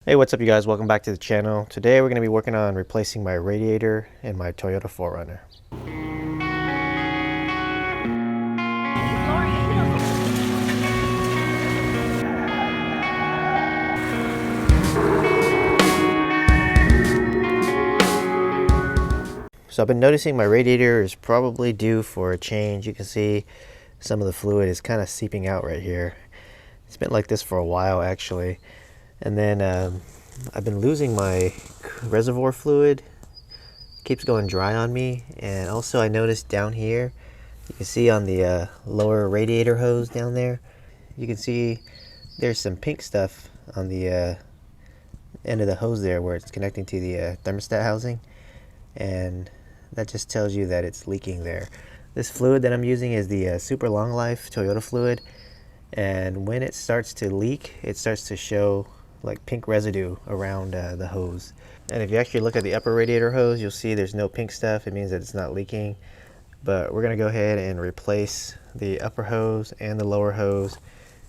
Hey, what's up you guys? Welcome back to the channel. Today we're going to be working on replacing my radiator in my Toyota 4Runner. So I've been noticing my radiator is probably due for a change. You can see some of the fluid is kind of seeping out right here. It's been like this for a while actually. And then I've been losing my reservoir fluid. It keeps going dry on me. And also I noticed down here, you can see on the lower radiator hose down there, you can see there's some pink stuff on the end of the hose there where it's connecting to the thermostat housing, and that just tells you that it's leaking there. This fluid that I'm using is the super long life Toyota fluid, and when it starts to leak, it starts to show like pink residue around the hose. And if you actually look at the upper radiator hose, you'll see there's no pink stuff. It means that it's not leaking. But we're gonna go ahead and replace the upper hose and the lower hose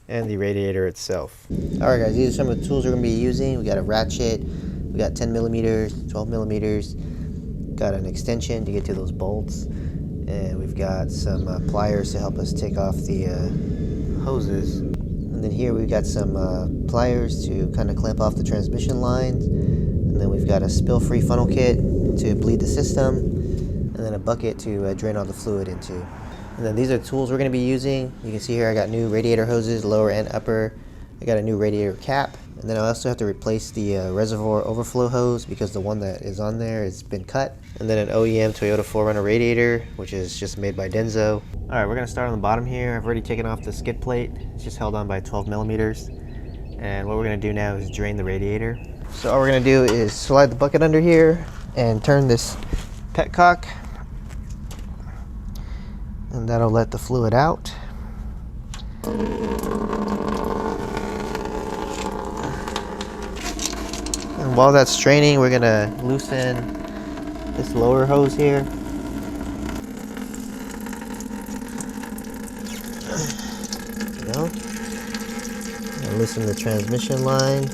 and the radiator itself. All right guys, these are some of the tools we're gonna be using. We got a ratchet, we got 10 millimeters, 12 millimeters, got an extension to get to those bolts, and we've got some pliers to help us take off the hoses. And then here we've got some pliers to kind of clamp off the transmission lines. And then we've got a spill-free funnel kit to bleed the system, and then a bucket to drain all the fluid into. And then these are the tools we're going to be using. You can see here I got new radiator hoses, lower and upper. I got a new radiator cap, and then I also have to replace the reservoir overflow hose because the one that is on there has been cut. And then an OEM Toyota 4Runner radiator, which is just made by Denso. All right, we're going to start on the bottom here. I've already taken off the skid plate. It's just held on by 12 millimeters. And what we're going to do now is drain the radiator. So all we're going to do is slide the bucket under here and turn this petcock, and that'll let the fluid out. And while that's draining, we're going to loosen this lower hose here. There you go. And loosen the transmission line.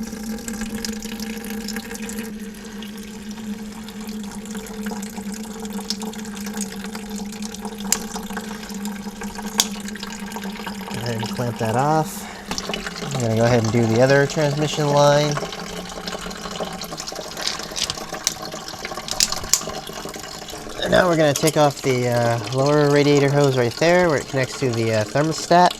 Go ahead and clamp that off. I'm going to go ahead and do the other transmission line. And now we're going to take off the lower radiator hose right there where it connects to the thermostat.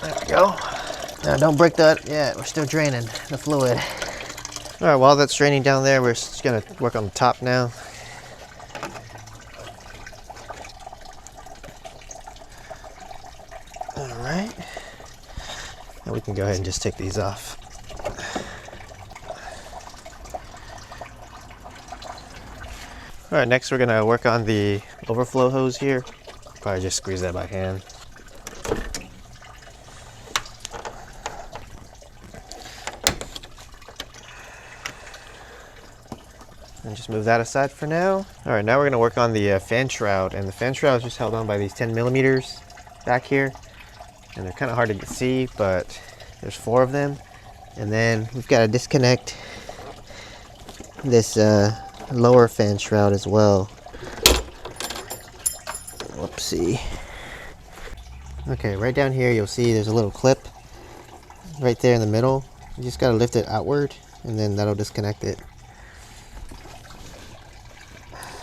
There we go. Now don't break that yet, we're still draining the fluid. Alright, while that's draining down there, we're just going to work on the top now. Alright. Now we can go ahead and just take these off. Alright, next we're going to work on the overflow hose here. Probably just squeeze that by hand. And just move that aside for now. Alright, now we're going to work on the fan shroud. And the fan shroud is just held on by these 10 millimeters back here. And they're kind of hard to see, but there's 4 of them. And then we've got to disconnect this lower fan shroud as well. Whoopsie. Okay, right down here you'll see there's a little clip right there in the middle. You just got to lift it outward, and then that'll disconnect it.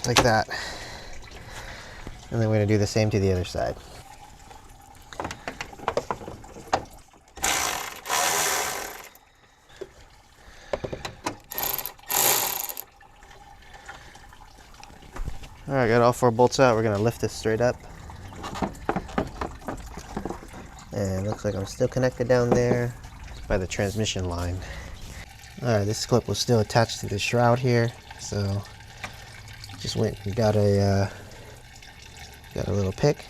Like that. And then we're going to do the same to the other side. Alright, got all 4 bolts out. We're going to lift this straight up. And it looks like I'm still connected down there by the transmission line. Alright, this clip was still attached to the shroud here, so just went and got a little pick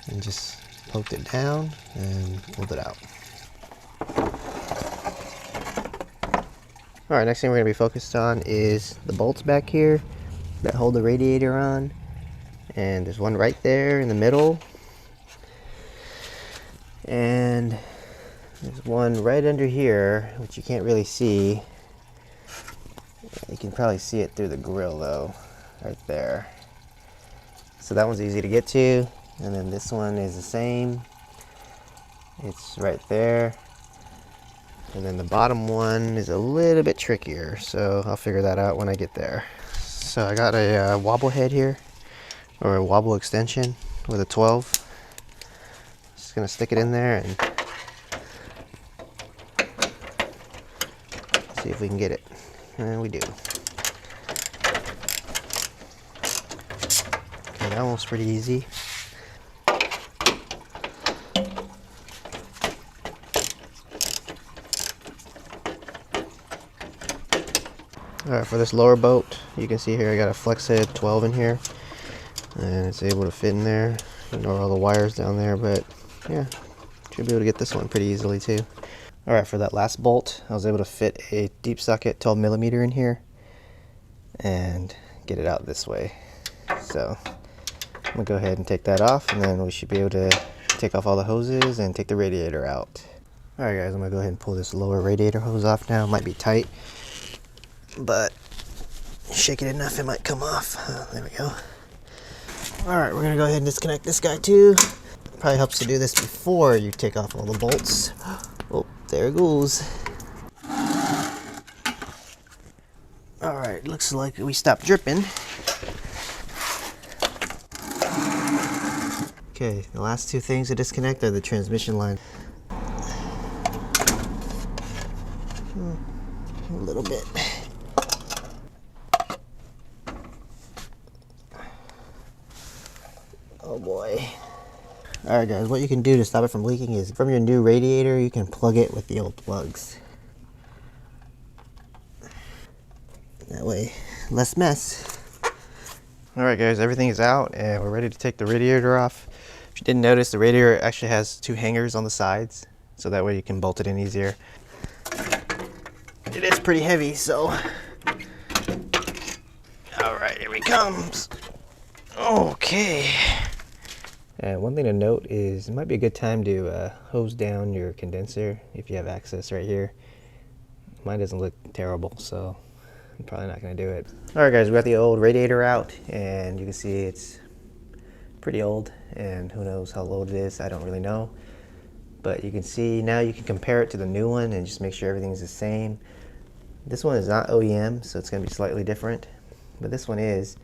and just poked it down and pulled it out. Alright, next thing we're going to be focused on is the bolts back here that hold the radiator on. And there's one right there in the middle. And there's one right under here, which you can't really see. You can probably see it through the grill though, right there. So that one's easy to get to. And then this one is the same. It's right there. And then the bottom one is a little bit trickier, so I'll figure that out when I get there. So I got a wobble head here, or a wobble extension with a 12. Just gonna stick it in there and see if we can get it. And we do. Okay, that one's pretty easy. Alright, for this lower boat, you can see here I got a flex head 12 in here, and it's able to fit in there. Ignore all the wires down there, but yeah, should be able to get this one pretty easily too. Alright, for that last bolt, I was able to fit a deep socket 12mm in here and get it out this way. So I'm gonna go ahead and take that off, and then we should be able to take off all the hoses and take the radiator out. Alright guys, I'm gonna go ahead and pull this lower radiator hose off now. It might be tight, but shake it enough it might come off. There we go. Alright, we're gonna go ahead and disconnect this guy too. Probably helps to do this before you take off all the bolts. Oh, there it goes. Alright, looks like we stopped dripping. Okay, the last two things to disconnect are the transmission line. A little bit. Oh boy. Alright guys, what you can do to stop it from leaking is from your new radiator, you can plug it with the old plugs. That way, less mess. Alright guys, everything is out and we're ready to take the radiator off. If you didn't notice, the radiator actually has two hangers on the sides, so that way you can bolt it in easier. It is pretty heavy, so... Alright, here he comes. Okay. And one thing to note is it might be a good time to hose down your condenser if you have access right here. Mine doesn't look terrible, so I'm probably not going to do it. Alright guys, we got the old radiator out, and you can see it's pretty old, and who knows how old it is, I don't really know. But you can see now you can compare it to the new one and just make sure everything's the same. This one is not OEM, so it's going to be slightly different, but this one is.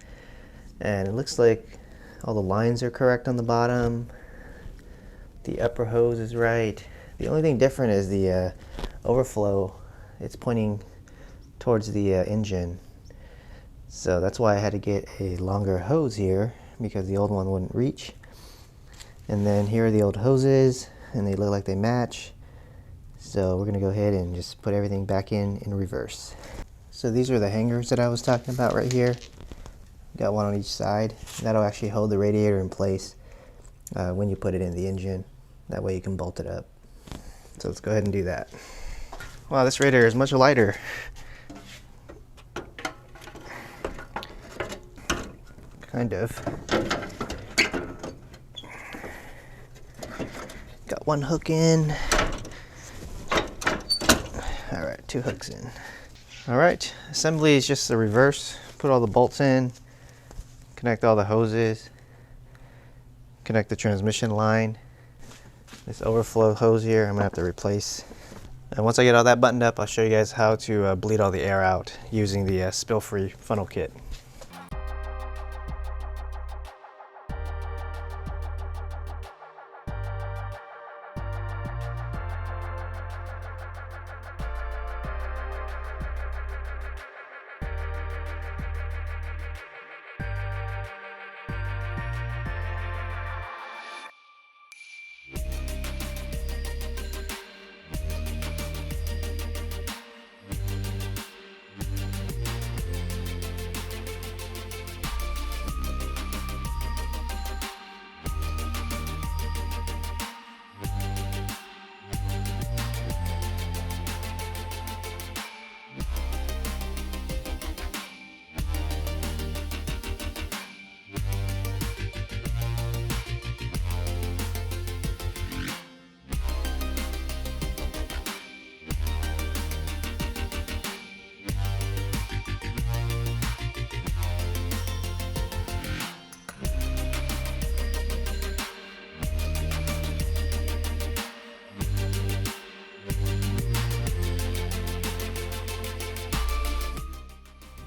And it looks like all the lines are correct on the bottom. The upper hose is right. The only thing different is the overflow. It's pointing towards the engine. So that's why I had to get a longer hose here, because the old one wouldn't reach. And then here are the old hoses, and they look like they match. So we're gonna go ahead and just put everything back in reverse. So these are the hangers that I was talking about right here. Got one on each side. That'll actually hold the radiator in place when you put it in the engine. That way you can bolt it up. So let's go ahead and do that. Wow, this radiator is much lighter. Kind of. Got one hook in. Alright, two hooks in. Alright, assembly is just the reverse. Put all the bolts in. Connect all the hoses, connect the transmission line. This overflow hose here I'm gonna have to replace. And once I get all that buttoned up, I'll show you guys how to bleed all the air out using the spill-free funnel kit.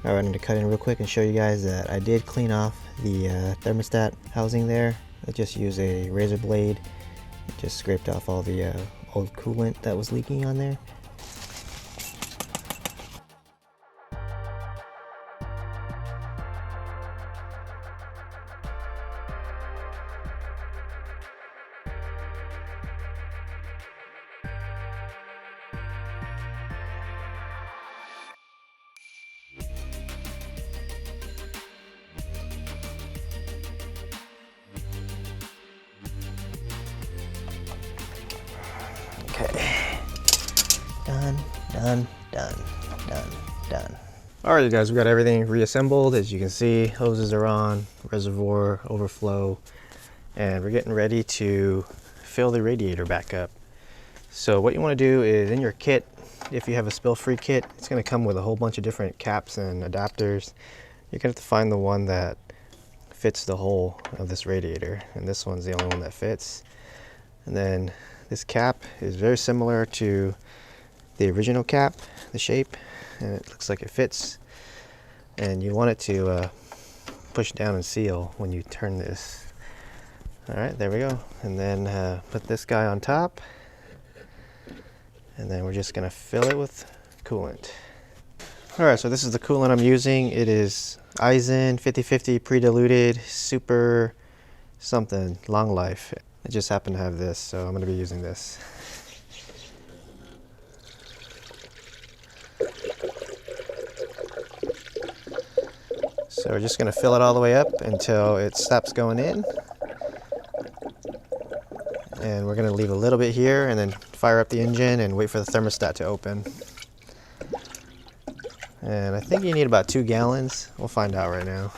Alright, I'm going to cut in real quick and show you guys that I did clean off the thermostat housing there. I just used a razor blade. It just scraped off all the old coolant that was leaking on there. Okay, done. Alright, you guys, we got everything reassembled. As you can see, hoses are on, reservoir, overflow, and we're getting ready to fill the radiator back up. So what you want to do is, in your kit, if you have a spill-free kit, it's going to come with a whole bunch of different caps and adapters. You're going to have to find the one that fits the hole of this radiator, and this one's the only one that fits. And then this cap is very similar to the original cap, the shape, and it looks like it fits. And you want it to push down and seal when you turn this. Alright, there we go. And then put this guy on top. And then we're just going to fill it with coolant. Alright, so this is the coolant I'm using. It is Eisen 50/50 pre-diluted super something, long life. I just happen to have this, so I'm going to be using this. So we're just going to fill it all the way up until it stops going in. And we're going to leave a little bit here and then fire up the engine and wait for the thermostat to open. And I think you need about 2 gallons. We'll find out right now.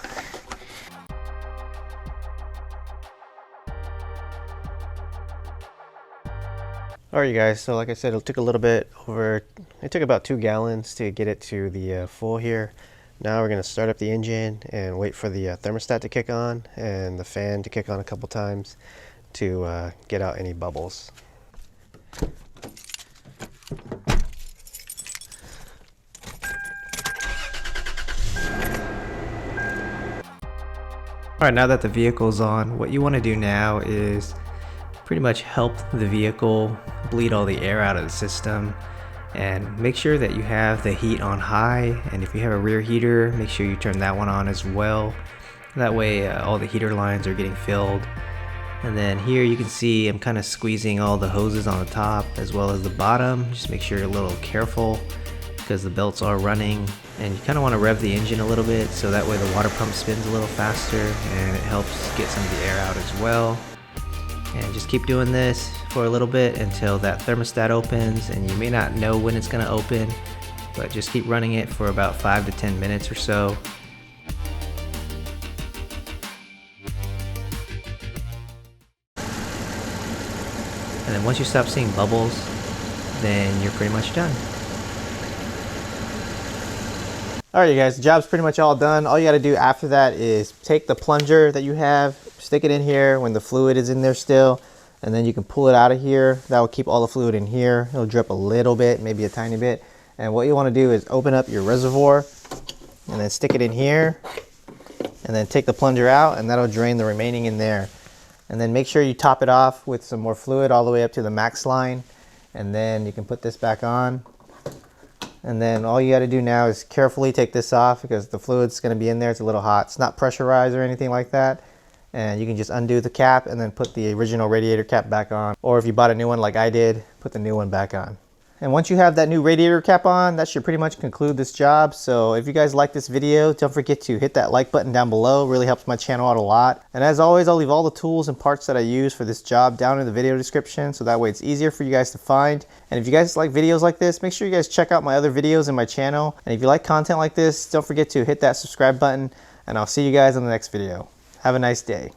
Alright, you guys, so like I said, it took a little bit over, it took about 2 gallons to get it to the full here. Now we're going to start up the engine and wait for the thermostat to kick on and the fan to kick on a couple times to get out any bubbles. Alright, now that the vehicle's on, what you want to do now is pretty much help the vehicle bleed all the air out of the system, and make sure that you have the heat on high, and if you have a rear heater, make sure you turn that one on as well. That way all the heater lines are getting filled. And then here you can see I'm kind of squeezing all the hoses on the top as well as the bottom. Just make sure you're a little careful because the belts are running, and you kind of want to rev the engine a little bit so that way the water pump spins a little faster and it helps get some of the air out as well. And just keep doing this for a little bit until that thermostat opens, and you may not know when it's going to open, but just keep running it for about 5 to 10 minutes or so. And then once you stop seeing bubbles, then you're pretty much done. Alright, you guys, the job's pretty much all done. All you got to do after that is take the plunger that you have, stick it in here when the fluid is in there still, and then you can pull it out of here. That will keep all the fluid in here. It'll drip a little bit, maybe a tiny bit. And what you want to do is open up your reservoir and then stick it in here, and then take the plunger out, and that'll drain the remaining in there. And then make sure you top it off with some more fluid all the way up to the max line, and then you can put this back on. And then all you got to do now is carefully take this off because the fluid's going to be in there. It's a little hot. It's not pressurized or anything like that. And you can just undo the cap and then put the original radiator cap back on. Or if you bought a new one like I did, put the new one back on. And once you have that new radiator cap on, that should pretty much conclude this job. So if you guys like this video, don't forget to hit that like button down below. It really helps my channel out a lot. And as always, I'll leave all the tools and parts that I use for this job down in the video description, so that way it's easier for you guys to find. And if you guys like videos like this, make sure you guys check out my other videos in my channel. And if you like content like this, don't forget to hit that subscribe button, and I'll see you guys in the next video. Have a nice day.